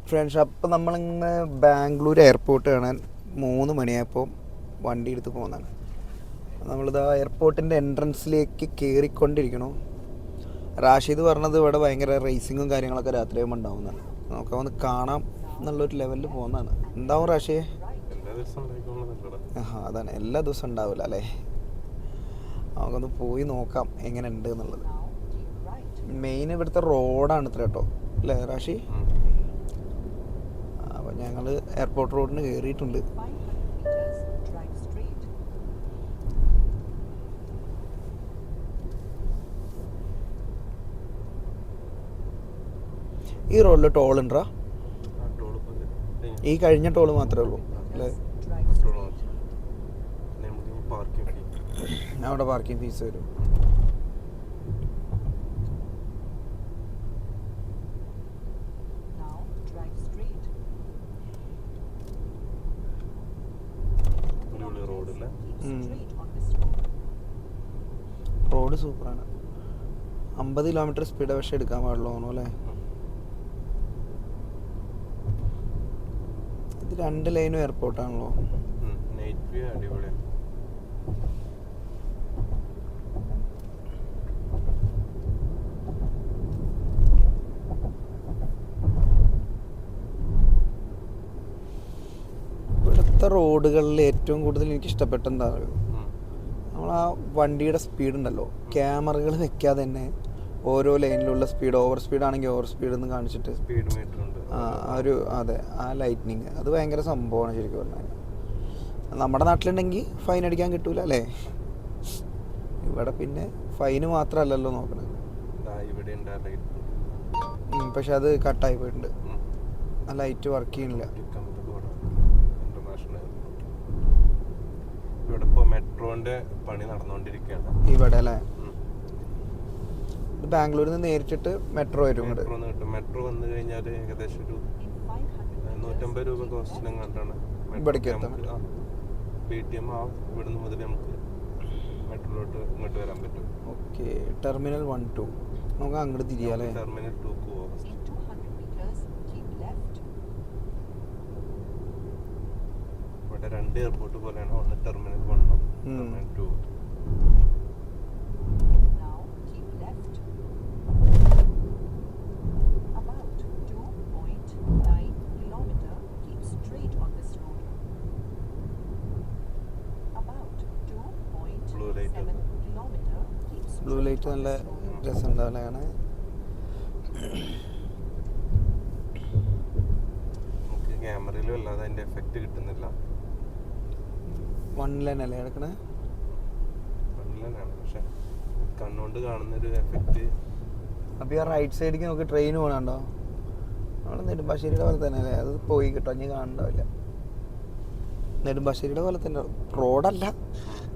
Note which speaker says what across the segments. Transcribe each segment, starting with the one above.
Speaker 1: Friends, അപ്പോൾ നമ്മളിങ്ങനെ Bangalore airport കാണാൻ 3 മണിയായപ്പോൾ വണ്ടി എടുത്ത് പോകുന്നതാണ്. നമ്മളിത് ആ എയർപോർട്ടിൻ്റെ എൻട്രൻസിലേക്ക് കയറിക്കൊണ്ടിരിക്കണു. റാഷിദ് പറഞ്ഞത് ഇവിടെ ഭയങ്കര റേസിങ്ങും കാര്യങ്ങളൊക്കെ രാത്രിയാകുമ്പോൾ ഉണ്ടാവുന്നതാണ്. നമുക്ക് ഒന്ന് കാണാം എന്നുള്ളൊരു ലെവലിൽ പോകുന്നതാണ്. എന്താവും റാഷിയെ? അതാണ്, എല്ലാ ദിവസവും ഉണ്ടാവില്ല അല്ലേ. നമുക്കൊന്ന് പോയി നോക്കാം എങ്ങനെ ഉണ്ട് എന്നുള്ളത്. മെയിൻ ഇവിടുത്തെ റോഡാണ് ഇത്ര കേട്ടോ അല്ലേ റാഷി? അപ്പോൾ ഞങ്ങൾ എയർപോർട്ട് റോഡിന് കയറിയിട്ടുണ്ട്. ഈ റോഡിൽ ടോൾ ഉണ്ടോ? ഈ കഴിഞ്ഞ ടോൾ മാത്രമേ ഉള്ളൂ അല്ലേ? അവിടെ പാർക്കിംഗ് ഫീസ് വരും. റോഡ് സൂപ്പറാണ്. 50 കിലോമീറ്റർ സ്പീഡ് പക്ഷേ എടുക്കാൻ പാടുള്ളൂ അല്ലേ? ഇത് 2 ലൈനും എയർപോർട്ടാണല്ലോ. ഇവിടുത്തെ റോഡുകളിൽ ഏറ്റവും കൂടുതൽ എനിക്ക് ഇഷ്ടപ്പെട്ട എന്താ പറയുക, നമ്മൾ ആ വണ്ടിയുടെ സ്പീഡ് ഉണ്ടല്ലോ, ക്യാമറകൾ വെക്കാതെ തന്നെ ഓരോ ലൈനിലുള്ള സ്പീഡ്, ഓവർ സ്പീഡ് ആണെങ്കിൽ ഓവർ സ്പീഡ് എന്ന് കാണിച്ചിട്ട്
Speaker 2: സ്പീഡ് മീറ്റർ ഉണ്ട്.
Speaker 1: അതെ, ആ ലൈറ്റ്നിങ് അത് ഭയങ്കര സംഭവമാണ് ശരിക്കും പറഞ്ഞാൽ. നമ്മുടെ നാട്ടിലുണ്ടെങ്കിൽ ഫൈൻ അടിക്കാൻ കിട്ടൂല അല്ലേ? ഇവിടെ പിന്നെ ഫൈന് മാത്രമല്ലല്ലോ നോക്കണത്. പക്ഷെ അത് കട്ടായി പോയിട്ടുണ്ട്, ആ ലൈറ്റ് വർക്ക് ചെയ്യണില്ല.
Speaker 2: ഇവിടെ ഇപ്പോൾ മെട്രോന്റെ പണി നടന്നുകൊണ്ടിരിക്കുകയാണ്
Speaker 1: ഇവിടെ അല്ലേ? ബാംഗ്ലൂരിൽ നിന്ന് നേരിട്ടിട്ട് മെട്രോ വരും.
Speaker 2: മെട്രോ വന്നു കഴിഞ്ഞാൽ ഏകദേശം ഒരു 150 രൂപ കോസ്റ്റിനും കണ്ടാണ്
Speaker 1: ഇവിടേക്ക് എത്താൻ.
Speaker 2: PTM ഇവിടുന്ന് മുതൽ നമുക്ക് മെട്രോയിലോട്ട് ഇങ്ങോട്ട് വരാൻ പറ്റും.
Speaker 1: ഓക്കെ, ടെർമിനൽ 1, 2 നമുക്ക് അങ്ങോട്ട് തിരിയാലേ?
Speaker 2: ടെർമിനൽ 2ക്ക് പോകാം. ഇവിടെ 2 എയർപോർട്ട് പോലെയാണ്, ഒന്ന് ടെർമിനൽ 1 ടെർമിനൽ 2.
Speaker 1: ബ്ലൂ ലൈറ്റ് നല്ല രസമുണ്ടാവില്ലാണ്.
Speaker 2: നമുക്ക് ക്യാമറയിലും അല്ലാതെ അതിന്റെ എഫക്റ്റ് കിട്ടുന്നില്ല.
Speaker 1: 1 ലൈൻ അല്ലേ കിടക്കണേ?
Speaker 2: 1 ലൈനാണ്, പക്ഷെ കണ്ണുകൊണ്ട് കാണുന്നൊരു എഫക്റ്റ്.
Speaker 1: അപ്പോൾ ഈ റൈറ്റ് സൈഡിലേക്ക് നമുക്ക് ട്രെയിൻ പോകണുണ്ടോ? നമ്മൾ നെടുമ്പാശ്ശേരിയുടെ പോലെ തന്നെ അല്ലേ? അത് പോയി കിട്ടും, അഞ്ഞ് കാണുന്നുണ്ടാവില്ല. നെടുമ്പാശ്ശേരിയുടെ പോലെ തന്നെ റോഡല്ല,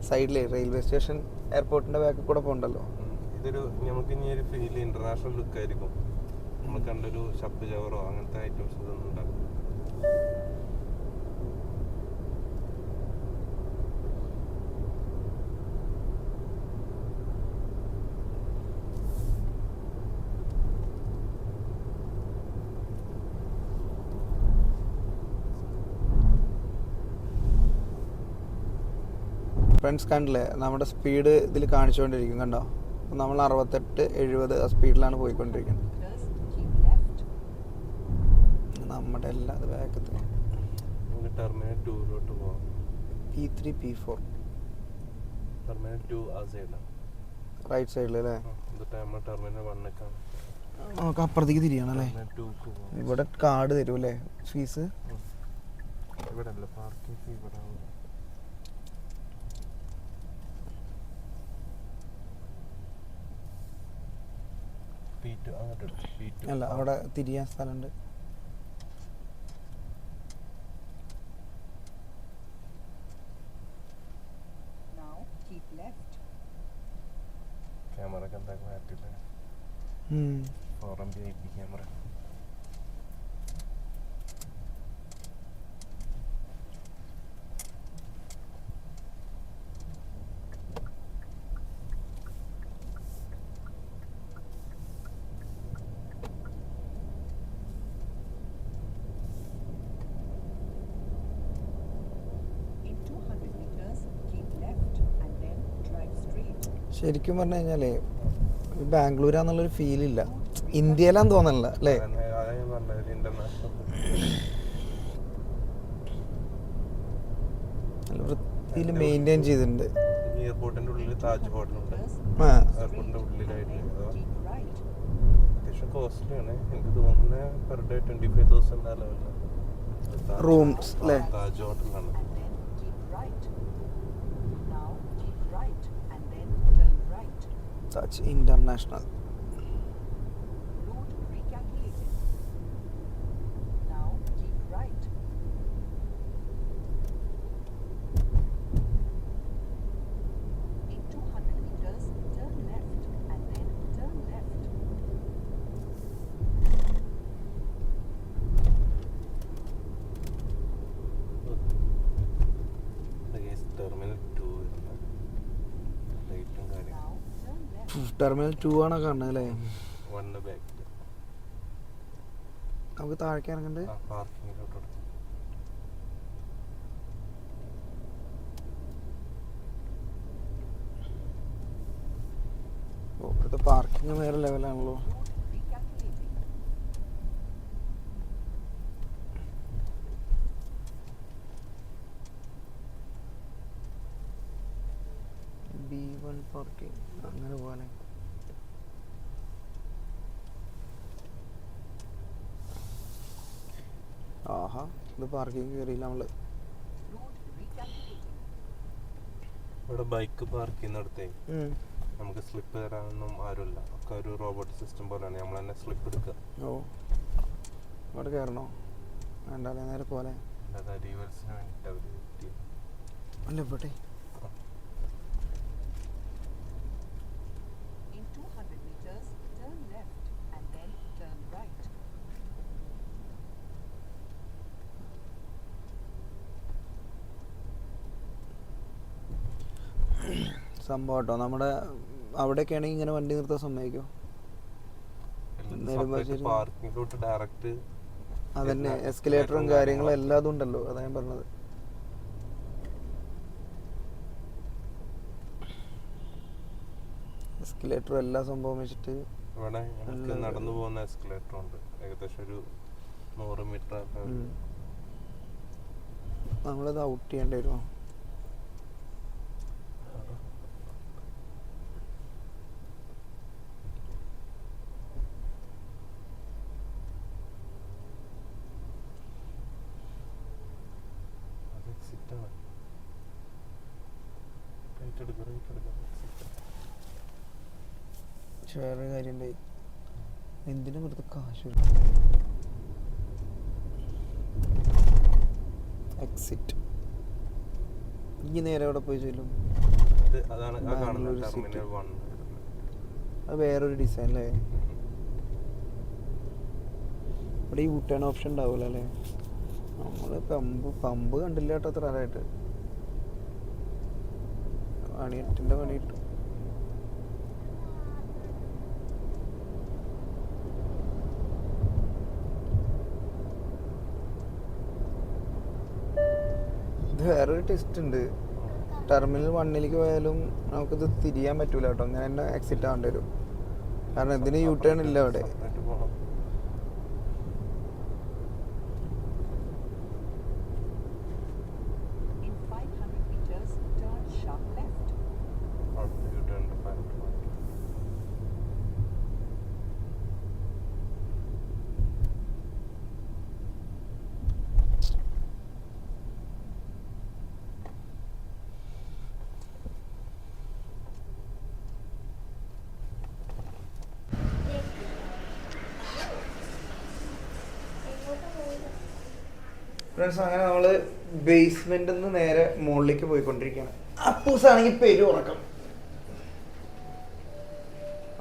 Speaker 1: സൈഡിൽ റെയിൽവേ സ്റ്റേഷൻ എയർപോർട്ടിന്റെ ബാക്കിൽ കൂടെ പോകണ്ടല്ലോ.
Speaker 2: ഇതൊരു നമുക്ക് ഇനി ഒരു ഫീൽ ഇന്റർനാഷണൽ ലുക്ക് ആയിരിക്കും. നമ്മൾ കണ്ടൊരു ഷപ്പ് ചവറോ അങ്ങനത്തെ ഐറ്റംസ് ഇതൊന്നും ഉണ്ടാകും.
Speaker 1: ഫ്രണ്ട്സ് കണ്ടില്ലേ, നമ്മുടെ സ്പീഡ് ഇതിൽ കാണിച്ചുകൊണ്ടിരിക്കും കണ്ടോ? നമ്മൾ 68, 70 ആ സ്പീഡിലാണ് പോയിക്കൊണ്ടിരിക്കുന്നത്. നമ്മുടെ എല്ലാ ബാക്കത്ത്
Speaker 2: ടെർമിനൽ 2 പോകാം.
Speaker 1: P3, P4
Speaker 2: ടെർമിനൽ 2 ആ സൈഡിലാണ്,
Speaker 1: റൈറ്റ് സൈഡിൽ അല്ലേ?
Speaker 2: ടെർമിനൽ 1ക്കാണ്.
Speaker 1: നമുക്ക് അപ്പുറത്തേക്ക് തിരിയണം അല്ലേ? ഇവിടെ കാർഡ് തരും അല്ലേ ഫീസ്?
Speaker 2: ഇവിടെ അല്ല, പാർക്കിംഗ് ഫീ ഇവിടെ.
Speaker 1: അല്ല, അവിടെ തിരിയാൻ സ്ഥലമുണ്ട്.
Speaker 2: ക്യാമറ മാറ്റില്ലേ? 4MB IP camera.
Speaker 1: ശരിക്കും പറഞ്ഞു കഴിഞ്ഞാലേ ബാംഗ്ലൂരാന്നുള്ളൊരു ഫീലില്ല, ഇന്ത്യയിലാന്ന് തോന്നണില്ല അല്ലേ?
Speaker 2: അതാ ഞാൻ പറഞ്ഞത്, ഇന്റർനാഷണൽ
Speaker 1: നല്ല വൃത്തിയിൽ മെയിൻറ്റെയിൻ ചെയ്തിട്ടുണ്ട്.
Speaker 2: എയർപോർട്ടിന്റെ ഉള്ളിൽ താജ് ഹോട്ടലുണ്ട്.
Speaker 1: ആ
Speaker 2: എയർപോർട്ടിന്റെ ഉള്ളിലായിട്ട് അത്യാവശ്യം കോസ്റ്റ്ലി ആണ്. എനിക്ക് തോന്നുന്നത് പെർ ഡേ 25,000 ആ ലെവലിലാണ്.
Speaker 1: റൂംസ് അല്ലേ?
Speaker 2: താജ് ഹോട്ടലാണ്.
Speaker 1: താജ് ഇന്റർനാഷണൽ.
Speaker 2: ടെർമിനൽ 2 ലൈറ്റും കാര്യങ്ങളും.
Speaker 1: ടെർമിനൽ 2 ആണ് കാണുന്നത് അല്ലേ?
Speaker 2: വണ്ണ് ബാക്ക്
Speaker 1: നമുക്ക് താഴേക്ക് ഇറങ്ങണ്ട്.
Speaker 2: പാർക്കിങ്ങിലോട്ട് കൊടുത്തു.
Speaker 1: ഇവിടുത്തെ പാർക്കിംഗ് വേറെ ലെവലാണല്ലോ. B1 പാർക്കിംഗ് അങ്ങനെ പോലെ. ആഹാ, ഇത് പാർക്കിംഗ് കയറിയില്ല നമ്മള്.
Speaker 2: ഇവിടെ ബൈക്ക് പാർക്ക് ചെയ്യുന്നിടത്തേ നമുക്ക് സ്ലിപ്പ് തരാനൊന്നും ആരുമില്ല. ഒക്കെ ഒരു റോബോട്ട് സിസ്റ്റം പോലെയാണ്. നമ്മൾ തന്നെ സ്ലിപ്പ് എടുക്കുക.
Speaker 1: ഓ, ഇവിടെ കയറണോ? വേണ്ടല്ലേ, നേരെ പോലെ.
Speaker 2: റീവേഴ്സിന് വേണ്ടിയിട്ട് അവർ
Speaker 1: അല്ല ഇവിടെ സംഭവം കേട്ടോ. നമ്മുടെ അവിടെയൊക്കെ ആണെങ്കിൽ ഇങ്ങനെ വണ്ടി നിർത്താൻ സമ്മതിക്കോ?
Speaker 2: പാർക്കിങ്ങിലോട്ട് ഡയറക്റ്റ്
Speaker 1: അതന്നെ, എസ്കലേറ്ററും കാര്യങ്ങളും എല്ലാതും ഉണ്ടല്ലോ, അതാ ഞാൻ പറഞ്ഞത്. എസ്കലേറ്ററും എല്ലാ സംഭവം വെച്ചിട്ട്
Speaker 2: ഇവിടെ നടന്നു പോകുന്ന എസ്കലേറ്റർ ഉണ്ട്. ഏകദേശം ഒരു 100 മീറ്റർ.
Speaker 1: നമ്മളത് ഔട്ട് ചെയ്യേണ്ടി വരുമോ? വേറെ കാര്യം ഉണ്ടായി. എന്തിനാ വെറുതെ കാശ്? എക്സിറ്റ്. ഇനി നേരെ അവിടെ പോയി ചെല്ലും. അത് വേറൊരു ഡിസൈൻ അല്ലേ? ഇവിടെ ഈ യൂട്ടേൺ ഓപ്ഷൻ ഉണ്ടാവില്ല അല്ലേ? നമ്മള് പമ്പ് കണ്ടില്ല കേട്ടോ അത്ര ആരായിട്ട്. പണിയെട്ടിൻ്റെ പണി കിട്ടും. ഇത് വേറൊരു ടെസ്റ്റ് ഉണ്ട്. ടെർമിനൽ 1 പോയാലും നമുക്കിത് തിരിയാൻ പറ്റൂല കേട്ടോ. അങ്ങനെ തന്നെ എക്സിറ്റ് ആവേണ്ടി വരും. കാരണം ഇതിന് യൂ ടേൺ ഇല്ല അവിടെ. ഫ്രണ്ട്സ്, അങ്ങനെ നമ്മൾ ബേസ്മെന്റിൽ നിന്ന് നേരെ മുകളിലേക്ക് പോയിക്കൊണ്ടിരിക്കുകയാണ്. അപ്പൂസാണെങ്കിൽ പെരു ഉറക്കം.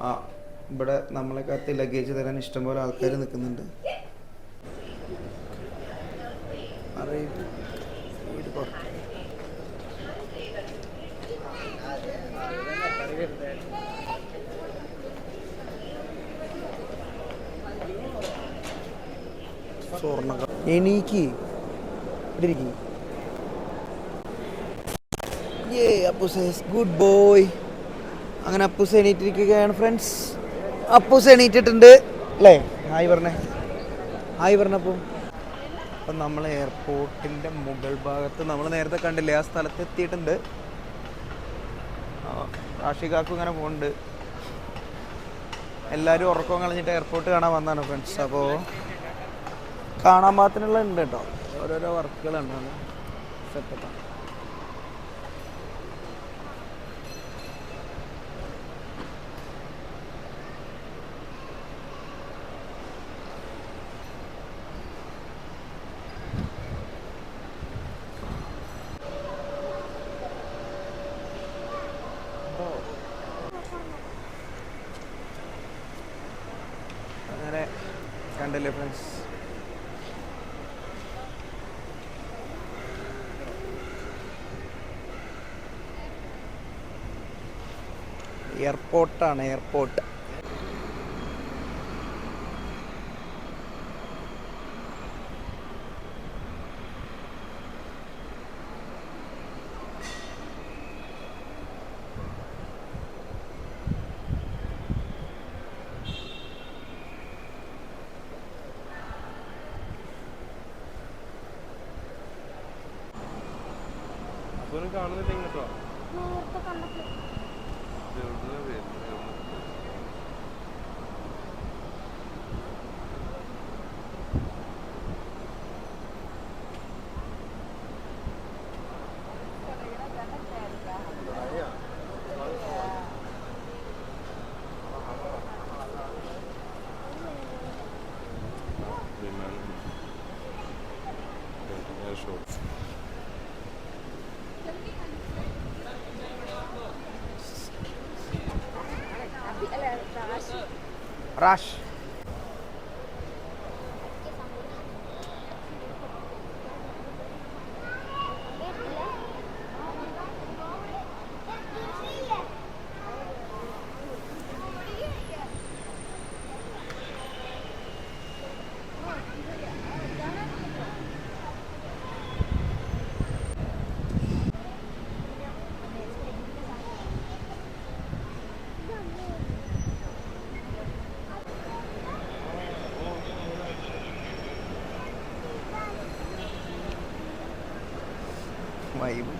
Speaker 1: ആ, ഇവിടെ നമ്മളെ കാത്ത് ലഗേജ് തരാൻ ഇഷ്ടംപോലെ ആൾക്കാർ നിൽക്കുന്നുണ്ട്. എണീക്ക് അപ്പു സേസ് ഗുഡ് ബോയ്. അങ്ങനെ അപ്പൂസ് എണീറ്റിരിക്കുകയാണ് ഫ്രണ്ട്സ്. അപ്പൂസ് എണീറ്റിട്ടുണ്ട് അല്ലേ? ഹായ് പറഞ്ഞേ, ഹായ് പറഞ്ഞപ്പോൾ. അപ്പം നമ്മൾ എയർപോർട്ടിൻ്റെ മുകൾ ഭാഗത്ത് നമ്മൾ നേരത്തെ കണ്ടില്ലേ ആ സ്ഥലത്ത് എത്തിയിട്ടുണ്ട്. റാഷികാക്കും ഇങ്ങനെ പോകുന്നുണ്ട്. എല്ലാവരും ഉറക്കം കളഞ്ഞിട്ട് എയർപോർട്ട് കാണാൻ വന്നതാണ് ഫ്രണ്ട്സ്. അപ്പോൾ കാണാൻ പാകത്തിനുള്ള ഉണ്ട് കേട്ടോ, ഓരോരോ വർക്കുകളുണ്ട്, സെറ്റപ്പാണ്. അങ്ങനെ കണ്ടില്ലേ ഫ്രണ്ട്സ്, എയർപോർട്ടാണ്, എയർപോർട്ട്.
Speaker 2: അപ്പോൾ കാണുന്നില്ല ഇങ്ങോട്ടോ.
Speaker 1: Rash vibe.